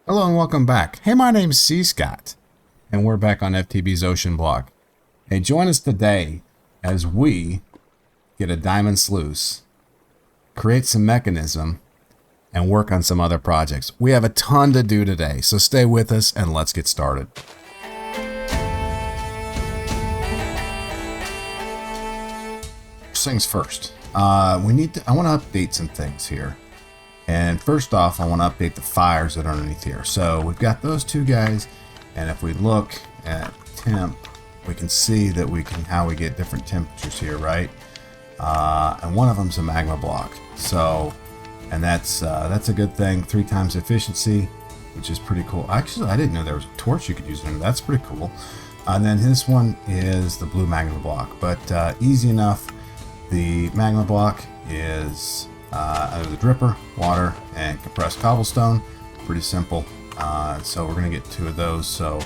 Hello and welcome back. Hey, my name's cScot, and we're back on FTB's OceanBlock. Hey, join us today as we get a diamond sluice, create some mechanism, and work on some other projects. We have a ton to do today, so stay with us and let's get started. First things first, I want to update some things here. And first off, I want to update the fires that are underneath here. So we've got those two guys, and if we look at temp, we can see that how we get different temperatures here, right? And one of them's a magma block. So, and that's a good thing. 3 times efficiency, which is pretty cool. Actually, I didn't know there was a torch you could use in it. That's pretty cool. And then this one is the blue magma block, but easy enough. The magma block is under the dripper, water, and compressed cobblestone. Pretty simple. So we're gonna get 2 of those. So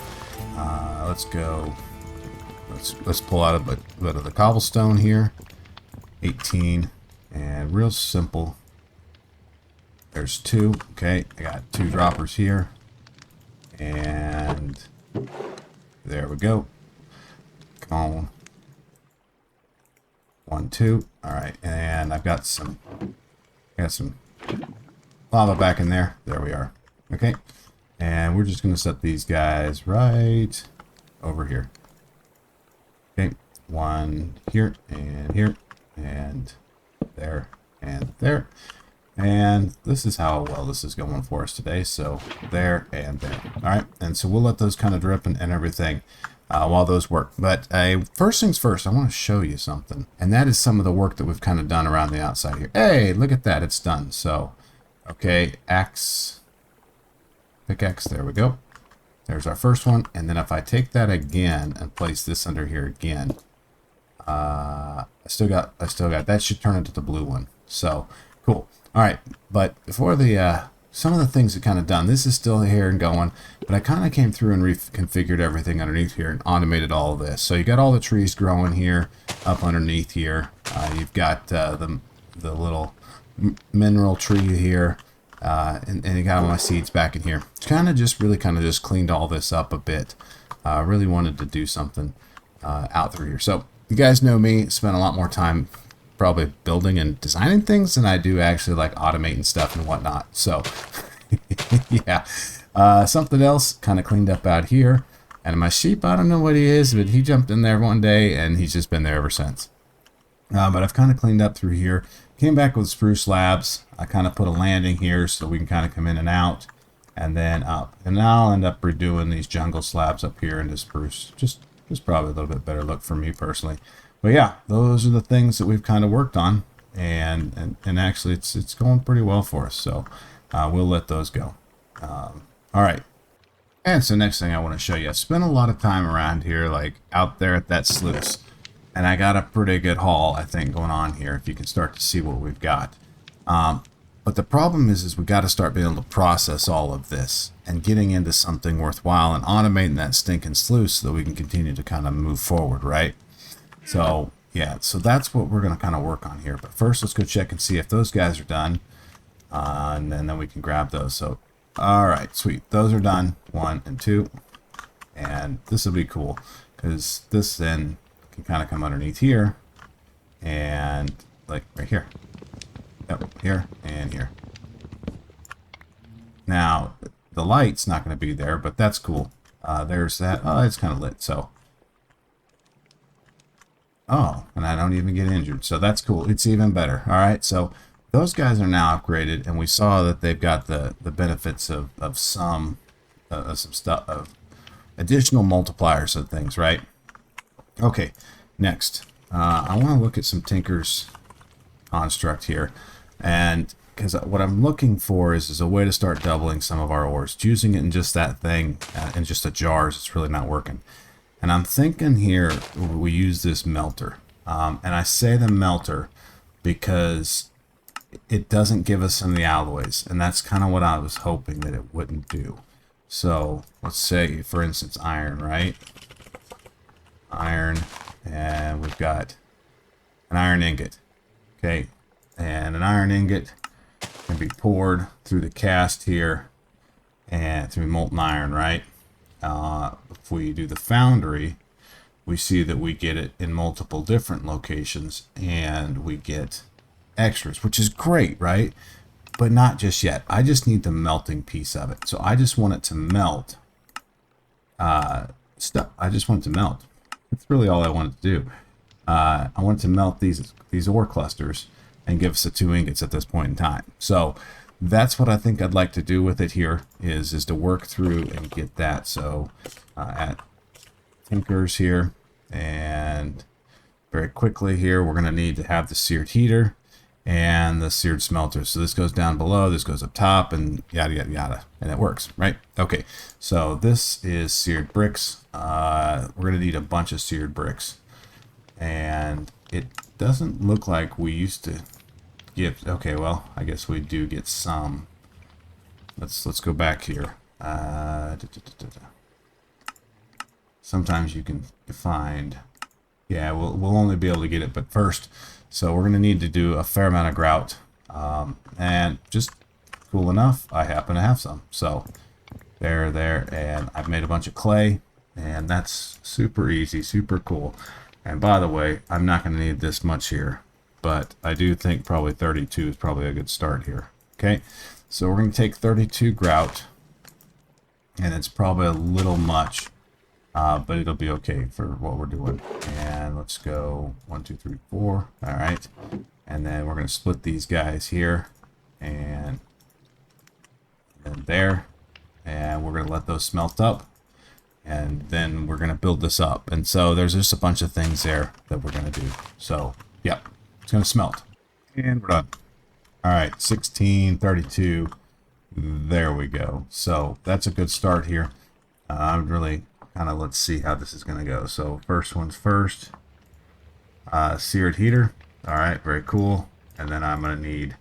let's go. Let's pull out a bit of the cobblestone here. 18, and real simple. There's 2. Okay, I got 2 droppers here, and there we go. Come on. 1, 2. All right, and I've got some lava back in there. There we are. Okay, and we're just going to set these guys right over here. Okay, 1 here and here and there and there. And this is how well this is going for us today. So there and there. All right, and so we'll let those kind of drip and everything while those work. But first things first, I want to show you something, and that is some of the work that we've kind of done around the outside here. Hey, look at that, it's done. So okay, pickaxe, there we go. There's our first one. And then if I take that again and place this under here again, I still got that. Should turn into the blue one. So cool. All right, but before the some of the things that kind of done, this is still here and going, but I kind of came through and reconfigured everything underneath here and automated all of this. So you got all the trees growing here up underneath here. You've got the little mineral tree here, and you got all my seeds back in here. It's kind of just cleaned all this up a bit. Really wanted to do something out through here. So you guys know me, spend a lot more time probably building and designing things than I do actually like automating stuff and whatnot. So yeah, something else kind of cleaned up out here. And my sheep, I don't know what he is, but he jumped in there one day and he's just been there ever since. But I've kind of cleaned up through here. Came back with spruce slabs. I kind of put a landing here so we can kind of come in and out and then up. And now I'll end up redoing these jungle slabs up here into spruce. Just probably a little bit better look for me personally. But yeah, those are the things that we've kind of worked on, and actually it's going pretty well for us. So we'll let those go. All right. And so next thing I want to show you, I spent a lot of time around here, like out there at that sluice, and I got a pretty good haul, I think, going on here. If you can start to see what we've got. But the problem is we got to start being able to process all of this and getting into something worthwhile and automating that stinking sluice so that we can continue to kind of move forward, right? So yeah, so that's what we're going to kind of work on here. But first, let's go check and see if those guys are done, and then we can grab those. So all right, sweet, those are done, 1 and 2, and this will be cool because this then can kind of come underneath here and like right here. Yep, here and here. Now the light's not going to be there, but that's cool. There's that. Oh, it's kind of lit. So oh, and I don't even get injured. So that's cool. It's even better. All right. So those guys are now upgraded, and we saw that they've got the benefits of some stuff, of additional multipliers of things, right? Okay. Next, I want to look at some Tinker's construct here, and because what I'm looking for is a way to start doubling some of our ores. Using it in just that thing, in just the jars, it's really not working. And I'm thinking here we use this melter. And I say the melter because it doesn't give us some of the alloys. And that's kind of what I was hoping that it wouldn't do. So let's say, for instance, iron, right? Iron. And we've got an iron ingot. Okay. And an iron ingot can be poured through the cast here. and through molten iron, right? If we do the foundry, we see that we get it in multiple different locations, and we get extras, which is great, right? But not just yet. I just need the melting piece of it. So I just want it to melt. Stuff. I just want it to melt. That's really all I want it to do. I want it to melt these ore clusters and give us the 2 ingots at this point in time. So that's what I think I'd like to do with it here, is to work through and get that. So at Tinkers here, and very quickly here, we're going to need to have the seared heater and the seared smelter. So this goes down below, this goes up top, and yada yada yada, and it works, right? Okay, so this is seared bricks. We're going to need a bunch of seared bricks, and it doesn't look like we used to give. Okay, well, I guess we do get some. Let's go back here. Sometimes you can find. Yeah, we'll only be able to get it, but first. So we're going to need to do a fair amount of grout, and just cool enough, I happen to have some. So there, and I've made a bunch of clay, and that's super easy, super cool. And by the way, I'm not going to need this much here, but I do think probably 32 is probably a good start here. Okay, so we're going to take 32 grout, and it's probably a little much. But it'll be okay for what we're doing. And let's go 1, 2, 3, 4. All right. And then we're going to split these guys here and there. And we're going to let those smelt up. And then we're going to build this up. And so there's just a bunch of things there that we're going to do. So, yeah, it's going to smelt. And we're done. All right, 1632. There we go. So that's a good start here. I'm really... kind of, let's see how this is going to go. So first one's first. Seared heater. All right, very cool. And then I'm going to need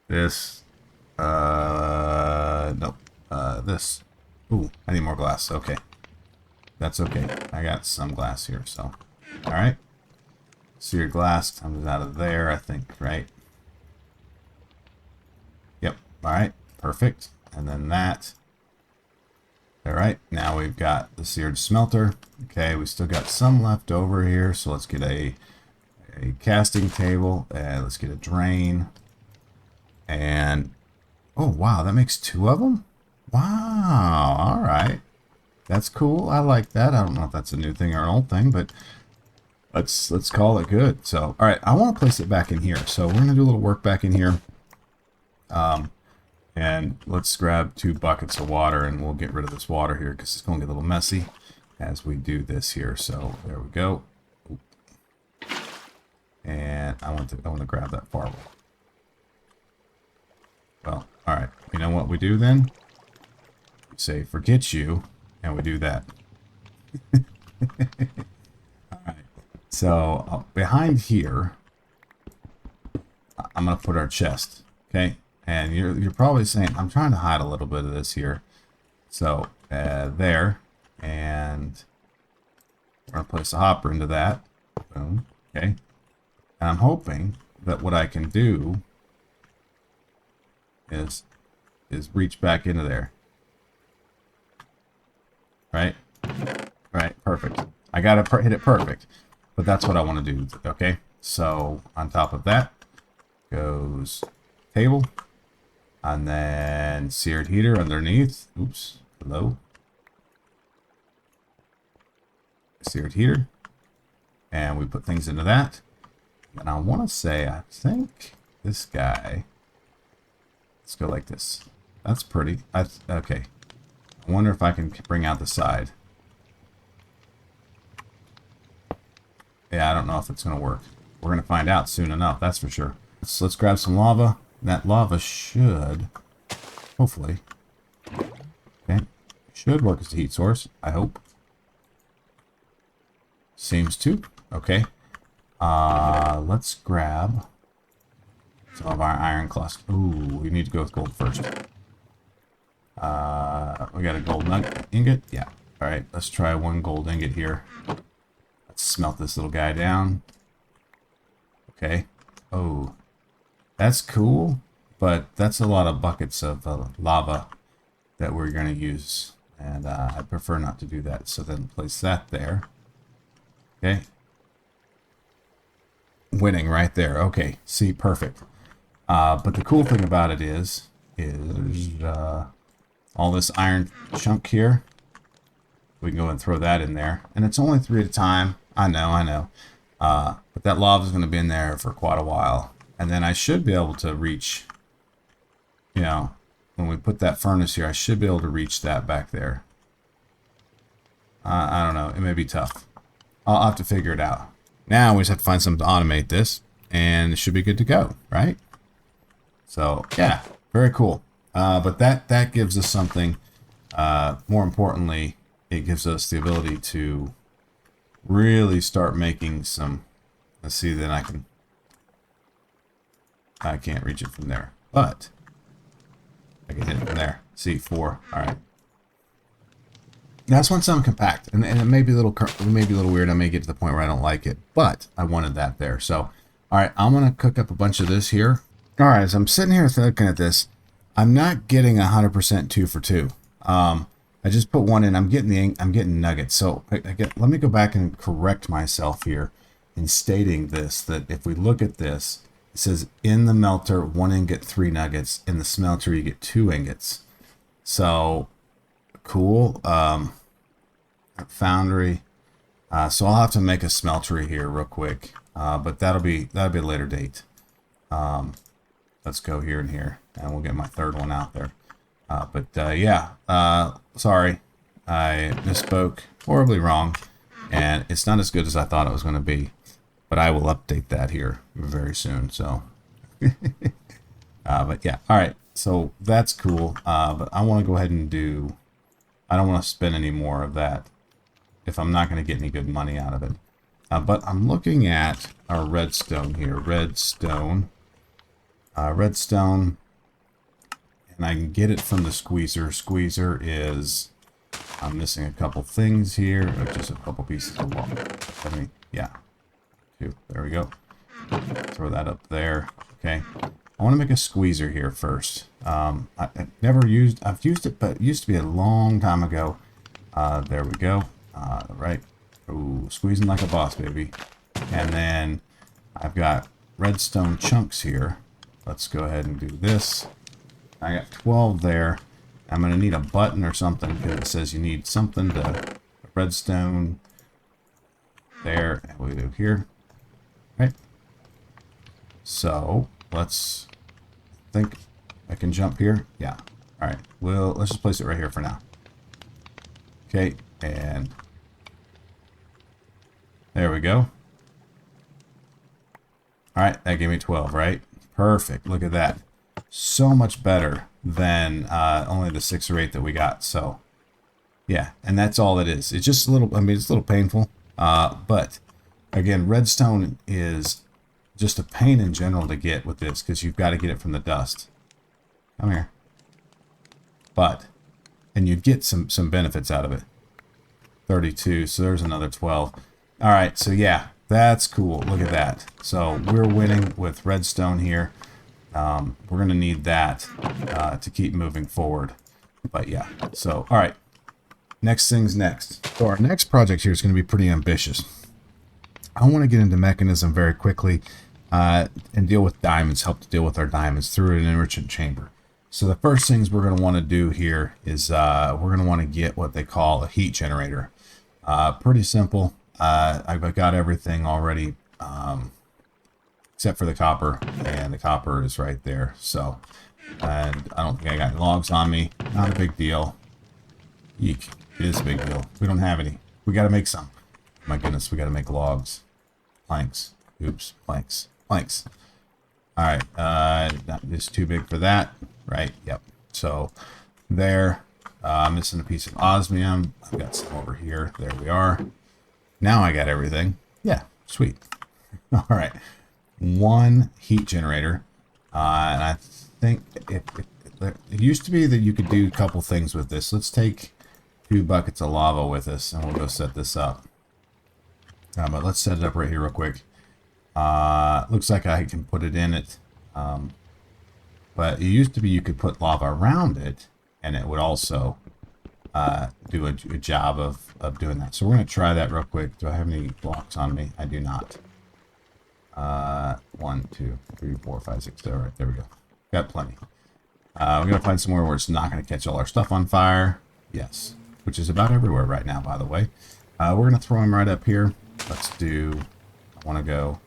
this. Nope. This. Ooh, I need more glass. Okay. That's okay. I got some glass here, so. All right. Seared glass comes out of there, I think, right? Yep. All right. Perfect. And then that. All right, now we've got the seared smelter. Okay, we still got some left over here, so let's get a casting table, and let's get a drain. And, oh, wow, that makes 2 of them? Wow, all right. That's cool. I like that. I don't know if that's a new thing or an old thing, but let's call it good. So, all right, I want to place it back in here. So we're going to do a little work back in here. And let's grab 2 buckets of water, and we'll get rid of this water here because it's going to get a little messy as we do this here. So there we go. And I want to grab that firewall. Well, all right. You know what we do then? We say forget you, and we do that. All right. So behind here, I'm going to put our chest. Okay. And you're probably saying, I'm trying to hide a little bit of this here. So there, and we're going to place a hopper into that. Boom. Okay. And I'm hoping that what I can do is reach back into there. Right? Right. Perfect. I got to hit it perfect. But that's what I want to do. Okay. So on top of that goes table. And then seared heater underneath. Oops. Hello. Seared heater. And we put things into that. And I want to say, I think this guy. Let's go like this. That's pretty. Okay. I wonder if I can bring out the side. Yeah, I don't know if it's going to work. We're going to find out soon enough, that's for sure. So let's grab some lava. That lava should, hopefully, okay, should work as a heat source, I hope. Seems to. Okay. Let's grab some of our iron cluster. Ooh, we need to go with gold first. We got a gold ingot? Yeah. Alright, let's try 1 gold ingot here. Let's smelt this little guy down. Okay. Oh. That's cool, but that's a lot of buckets of lava. that we're going to use. And I prefer not to do that. So then place that there. Okay. Winning right there. Okay. See, perfect. But the cool thing about it is all this iron chunk here. We can go and throw that in there. And it's only 3 at a time. I know. But that lava is going to be in there for quite a while. And then I should be able to reach, you know, when we put that furnace here, I should be able to reach that back there. I don't know. It may be tough. I'll have to figure it out. Now we just have to find something to automate this. And it should be good to go, right? So, yeah. Very cool. But that gives us something. More importantly, it gives us the ability to really start making some. Let's see, then I can't reach it from there, but I can hit it from there. See, 4. All right. That's when something compact, and it may be a little weird. I may get to the point where I don't like it, but I wanted that there. So, all right, I'm gonna cook up a bunch of this here. All right, as I'm sitting here looking at this, I'm not getting 100% 2 for 2. I just put 1 in. I'm getting nuggets. So let me go back and correct myself here in stating this, that if we look at this, it says in the melter 1 ingot 3 nuggets. In the smelter you get 2 ingots. So cool. Foundry. So I'll have to make a smeltery here real quick. But that'll be a later date. Let's go here and here, and we'll get my third one out there. Yeah, sorry, I misspoke, horribly wrong, and it's not as good as I thought it was going to be, but I will update that here very soon. So, but yeah, all right, so that's cool. But I want to go ahead and I don't want to spend any more of that if I'm not going to get any good money out of it. But I'm looking at our redstone here, redstone, and I can get it from the squeezer. Squeezer is, I'm missing a couple things here, or just a couple pieces of wall. Yeah, 2. There we go. Throw that up there. Okay. I want to make a squeezer here first. I've used it, but it used to be a long time ago. There we go. Right. Ooh, squeezing like a boss, baby. And then I've got redstone chunks here. Let's go ahead and do this. I got 12 there. I'm going to need a button or something because it says you need something to redstone there. And we do here. Right. So let's think I can jump here. Yeah. All right. Well, let's just place it right here for now. Okay. And there we go. All right. That gave me 12, right? Perfect. Look at that. So much better than only the 6 or 8 that we got. So yeah, and that's all it is. It's just a little, I mean, it's a little painful, but again, redstone is just a pain in general to get with this because you've got to get it from the dust. Come here. And you get some benefits out of it. 32, so there's another 12. All right, so yeah, that's cool. Look at that. So we're winning with redstone here. We're going to need that to keep moving forward. But yeah, so all right. Next thing's next. So our next project here is going to be pretty ambitious. I want to get into Mekanism very quickly and deal with diamonds, help to deal with our diamonds through an enrichment chamber. So the first things we're going to want to do here is we're going to want to get what they call a heat generator. Pretty simple. I've got everything already except for the copper, and the copper is right there. So, and I don't think I got any logs on me. Not a big deal. Eek. It is a big deal. We don't have any. We got to make some. My goodness, we got to make logs. Planks. Oops. Planks. Planks. All right. Not just too big for that. Right. Yep. So there. I'm missing a piece of osmium. I've got some over here. There we are. Now I got everything. Yeah. Sweet. All right. 1 heat generator. And I think it used to be that you could do a couple things with this. Let's take 2 buckets of lava with us, and we'll go set this up. But let's set it up right here real quick. Looks like I can put it in it. But it used to be you could put lava around it, and it would also do a job of doing that. So we're going to try that real quick. Do I have any blocks on me? I do not. 1, 2, 3, 4, 5, 6. All right, there we go. Got plenty. We're going to find somewhere where it's not going to catch all our stuff on fire. Yes, which is about everywhere right now, by the way. We're going to throw him right up here. Let's do, I want to go,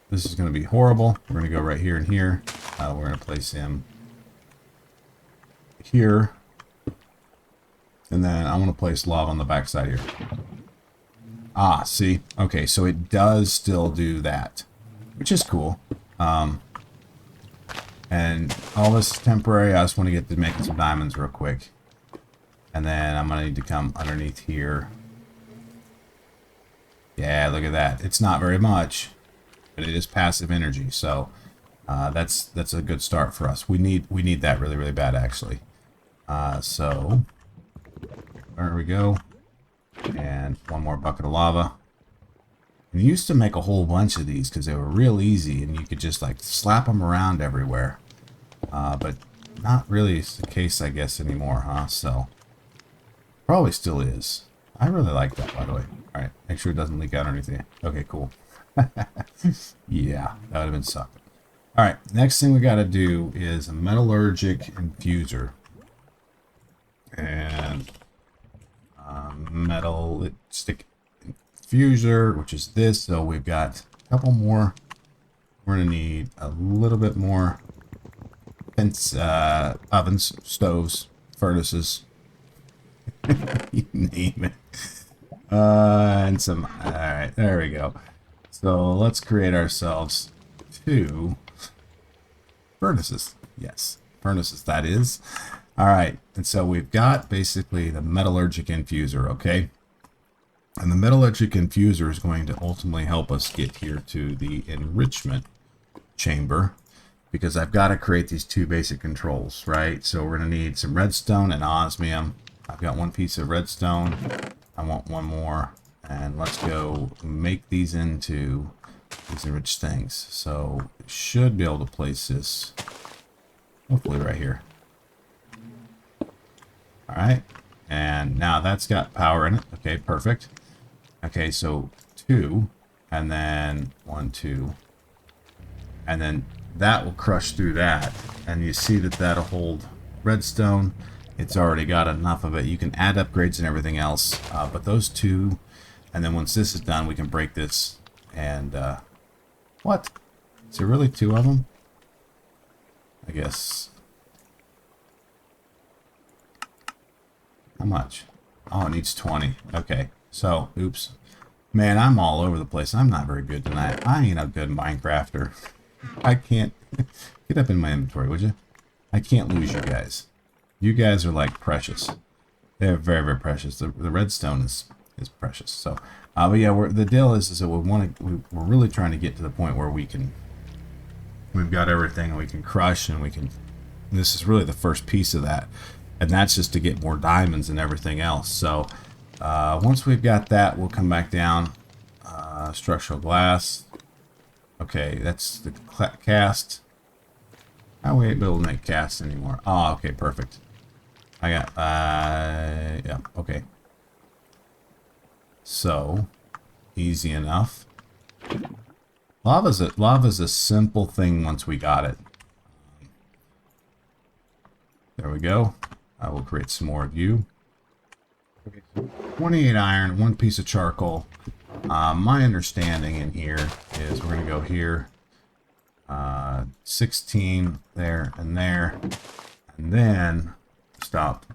this is going to be horrible. We're going to go right here and here. We're going to place him here. And then I want to place lava on the backside here. Ah, see? Okay, so it does still do that, which is cool. And all this is temporary. I just want to get to making some diamonds real quick. And then I'm going to need to come underneath here. Yeah, look at that. It's not very much, but it is passive energy. So that's a good start for us. We need that really, really bad, actually. So there we go. And one more bucket of lava. And you used to make a whole bunch of these because they were real easy and you could just like slap them around everywhere. But not really the case, I guess, anymore, huh? So probably still is. I really like that, by the way. All right, make sure it doesn't leak out or anything. Okay, cool. Yeah, that would have been sucking. All right, next thing we got to do is a metallurgic infuser. And Metallurgic Infuser, which is this. So we've got a couple more. We're going to need a little bit more ovens, stoves, furnaces, you name it. And some, all right, there we go. So let's create ourselves 2 furnaces. Yes, furnaces, that is. All right, and so we've got basically the Metallurgic Infuser, okay? And the Metallurgic Infuser is going to ultimately help us get here to the enrichment chamber, because I've got to create these 2 basic controls, right? So we're going to need some redstone and osmium. I've got 1 piece of redstone. I want 1 more. And let's go make these into these enriched things. So should be able to place this, hopefully right here. All right, and now that's got power in it. Okay, perfect. Okay, so 2, and then 1, 2, and then that will crush through that, and you see that that'll hold redstone. It's already got enough of it. You can add upgrades and everything else, but those 2, and then once this is done, we can break this. And what? Is there really 2 of them? I guess. How much? Oh, it needs 20. Okay. So, oops. Man, I'm all over the place. I'm not very good tonight. I ain't a good Minecrafter. I can't... Get up in my inventory, would you? I can't lose you guys. You guys are like precious. They're very, very precious. The redstone is precious. So, but yeah, the deal is that we're really trying to get to the point where we've got everything and we can crush and we can... This is really the first piece of that. And that's just to get more diamonds and everything else. So once we've got that, we'll come back down. Structural glass. Okay, that's the cast. How we ain't able to make casts anymore? Oh, okay, perfect. I got, yeah, okay. So, easy enough. Lava's a simple thing once we got it. There we go. I will create some more of you. 28 iron, 1 piece of charcoal. My understanding in here is we're going to go here. 16 there and there. And then stop.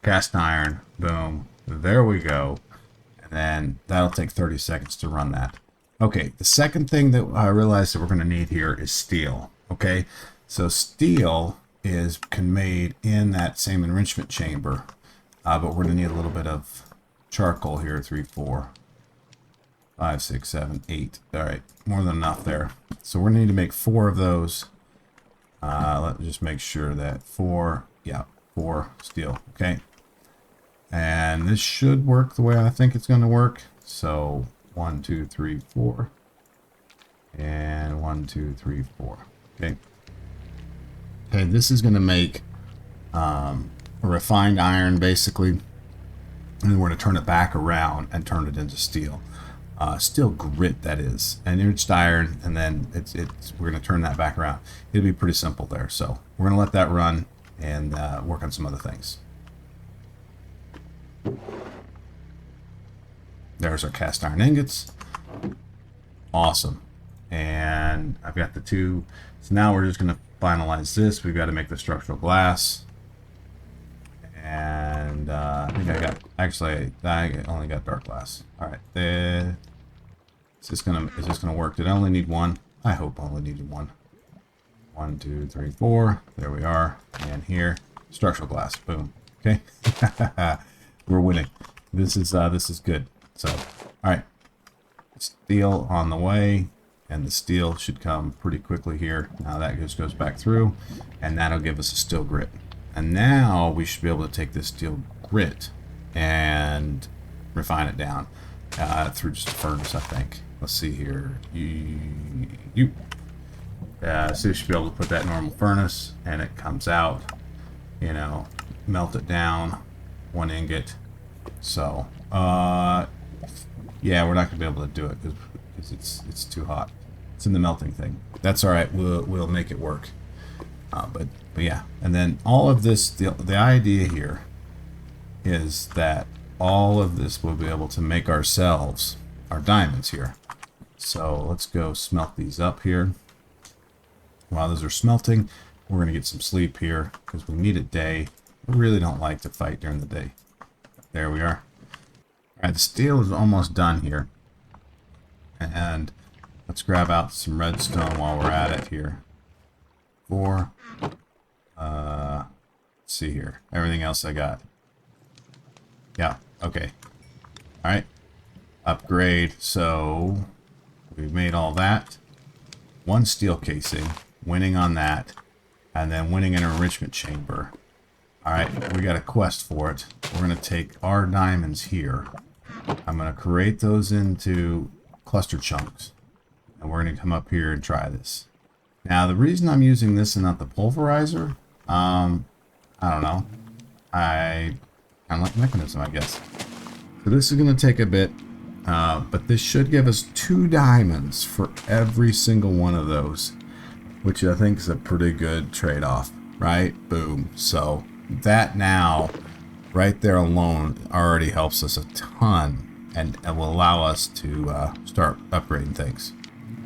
Cast iron. Boom. There we go. And then that'll take 30 seconds to run that. Okay, the second thing that I realized that we're going to need here is steel. Okay, so steel can made in that same enrichment chamber, but we're going to need a little bit of charcoal here. 3, 4, 5, 6, 7, 8. All right, more than enough there. So we're going to need to make 4 of those. Let's just make sure that 4, yeah, 4 steel. Okay, and this should work the way I think it's going to work. So 1, 2, 3, 4, and 1, 2, 3, 4. Okay. Okay, this is going to make a refined iron basically, and then we're going to turn it back around and turn it into steel. Steel grit, that is, and enriched iron, and then we're going to turn that back around. It'll be pretty simple there. So we're going to let that run and work on some other things. There's our cast iron ingots. Awesome. And I've got the two. So now we're just going to finalize this. We've got to make the structural glass. And I think I only got dark glass. All right. Is this gonna work? Did I only need one? I hope I only needed one. 1, 2, 3, 4. There we are. And here, structural glass. Boom. Okay. We're winning. This is good. So, all right. Steel on the way, and the steel should come pretty quickly here. Now that just goes back through, and that'll give us a steel grit. And now we should be able to take this steel grit and refine it down through just a furnace, I think. Let's see here. So you should be able to put that normal furnace, and it comes out, you know, melt it down, 1 ingot. So, yeah, we're not gonna be able to do it because it's too hot. It's in the melting thing. That's all right. We'll make it work. But yeah, and then all of this, the idea here is that all of this we'll be able to make ourselves our diamonds here. So let's go smelt these up here. While those are smelting, we're going to get some sleep here because we need a day. We really don't like to fight during the day. There we are. All right, the steel is almost done here. And let's grab out some redstone while we're at it here. 4. Let's see here. Everything else I got. Yeah, okay. All right. Upgrade. So we've made all that. 1 steel casing. Winning on that. And then winning an enrichment chamber. All right, we got a quest for it. We're going to take our diamonds here. I'm going to create those into cluster chunks. And we're going to come up here and try this. Now, the reason I'm using this and not the pulverizer, I don't know. I kind of like Mekanism, I guess. So this is going to take a bit, but this should give us 2 diamonds for every single one of those, which I think is a pretty good trade-off, right? Boom. So that now, right there alone, already helps us a ton, and it will allow us to start upgrading things.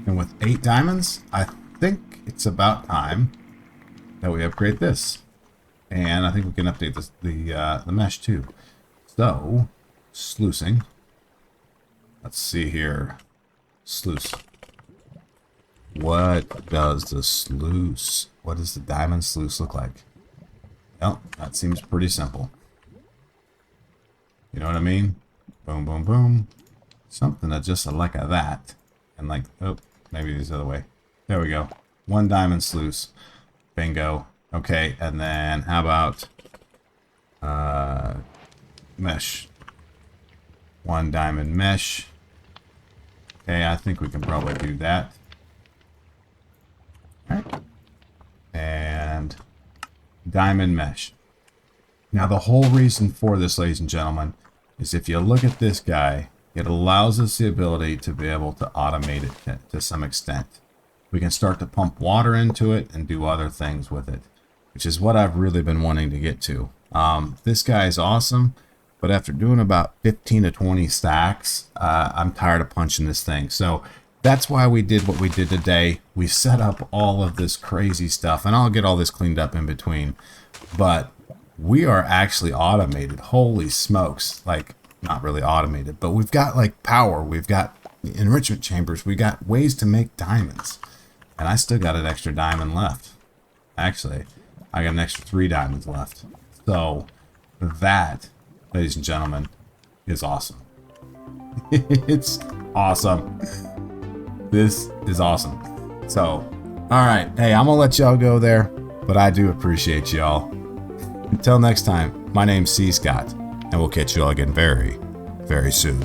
And with 8 diamonds, I think it's about time that we upgrade this. And I think we can update this, the mesh too. So, sluicing. Let's see here. Sluice. What does the sluice, what does the diamond sluice look like? Well, that seems pretty simple. You know what I mean? Boom, boom, boom. Something that just like that. And like, oh, maybe this other way. There we go. 1 diamond sluice. Bingo. Okay, and then how about mesh? 1 diamond mesh. Okay, I think we can probably do that. All right. And diamond mesh. Now the whole reason for this, ladies and gentlemen, is if you look at this guy, it allows us the ability to be able to automate it to some extent. We can start to pump water into it and do other things with it, which is what I've really been wanting to get to. This guy is awesome, but after doing about 15 to 20 stacks, I'm tired of punching this thing. So that's why we did what we did today. We set up all of this crazy stuff, and I'll get all this cleaned up in between. But we are actually automated. Holy smokes. Like, not really automated, but we've got like power. We've got enrichment chambers. We got ways to make diamonds. And I still got an extra diamond left. Actually, I got an extra 3 diamonds left. So that, ladies and gentlemen, is awesome. It's awesome. This is awesome. So, all right. Hey, I'm going to let y'all go there, but I do appreciate y'all. Until next time, my name's cScot, and we'll catch you all again very, very soon.